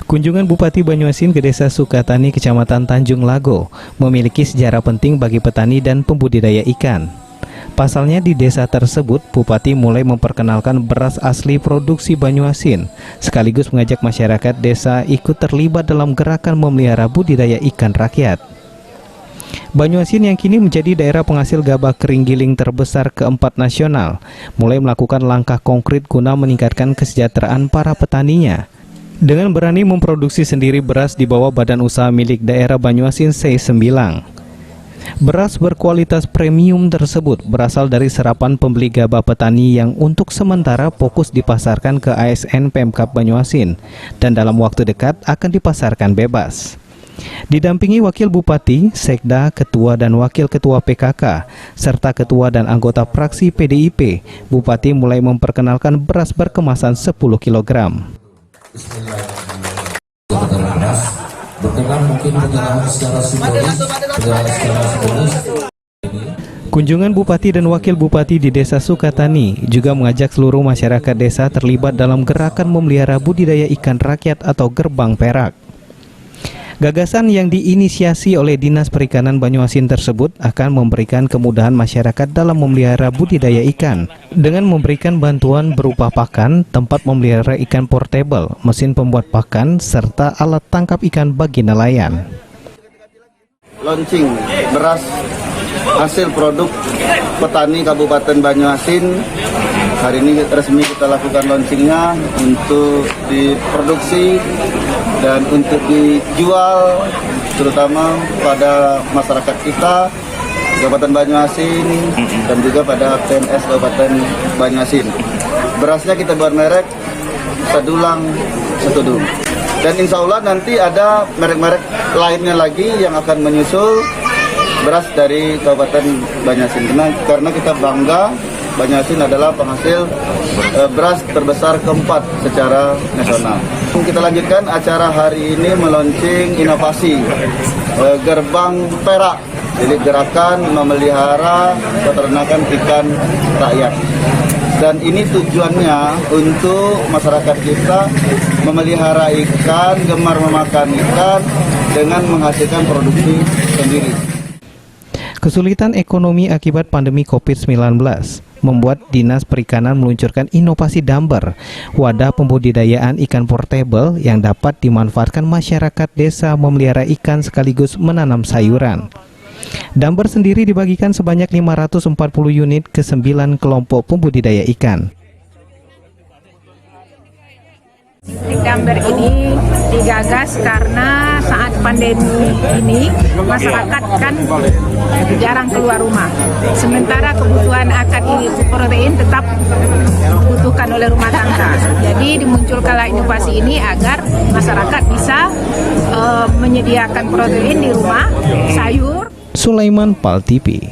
Kunjungan Bupati Banyuasin ke Desa Sukatani, Kecamatan Tanjung Lago, memiliki sejarah penting bagi petani dan pembudidaya ikan. Pasalnya di desa tersebut, Bupati mulai memperkenalkan beras asli produksi Banyuasin, sekaligus mengajak masyarakat desa ikut terlibat dalam gerakan memelihara budidaya ikan rakyat. Banyuasin yang kini menjadi daerah penghasil gabah kering giling terbesar keempat nasional, mulai melakukan langkah konkret guna meningkatkan kesejahteraan para petaninya. Dengan berani memproduksi sendiri beras di bawah badan usaha milik daerah Banyuasin C9. Beras berkualitas premium tersebut berasal dari serapan pembeli gabah petani yang untuk sementara fokus dipasarkan ke ASN Pemkab Banyuasin dan dalam waktu dekat akan dipasarkan bebas. Didampingi Wakil Bupati, Sekda, Ketua dan Wakil Ketua PKK, serta Ketua dan anggota fraksi PDIP, Bupati mulai memperkenalkan beras berkemasan 10 kg. Kunjungan Bupati dan Wakil Bupati di Desa Sukatani juga mengajak seluruh masyarakat desa terlibat dalam gerakan memelihara budidaya ikan rakyat atau gerbang perak. Gagasan yang diinisiasi oleh Dinas Perikanan Banyuasin tersebut akan memberikan kemudahan masyarakat dalam memelihara budidaya ikan dengan memberikan bantuan berupa pakan, tempat memelihara ikan portable, mesin pembuat pakan, serta alat tangkap ikan bagi nelayan. Launching beras hasil produk petani Kabupaten Banyuasin. Hari ini resmi kita lakukan launchingnya untuk diproduksi dan untuk dijual terutama pada masyarakat kita Kabupaten Banyuasin dan juga pada PNS Kabupaten Banyuasin. Berasnya kita buat merek Sedulang Setudung. Dan insya Allah nanti ada merek-merek lainnya lagi yang akan menyusul beras dari Kabupaten Banyuasin. Karena kita bangga Banyuasin adalah penghasil beras terbesar keempat secara nasional. Kita lanjutkan acara hari ini meluncing inovasi gerbang perak, jadi gerakan memelihara peternakan ikan rakyat. Dan ini tujuannya untuk masyarakat kita memelihara ikan, gemar memakan ikan dengan menghasilkan produksi sendiri. Kesulitan ekonomi akibat pandemi COVID-19 membuat Dinas Perikanan meluncurkan inovasi Damber, wadah pembudidayaan ikan portable yang dapat dimanfaatkan masyarakat desa memelihara ikan sekaligus menanam sayuran. Damber sendiri dibagikan sebanyak 540 unit ke 9 kelompok pembudidaya ikan. Damber ini digagas karena saat pandemi ini masyarakat kan jarang keluar rumah. Sementara kebutuhan akan protein tetap dibutuhkan oleh rumah tangga. Jadi dimunculkanlah inovasi ini agar masyarakat bisa menyediakan protein di rumah, sayur. Sulaiman, PAL TV.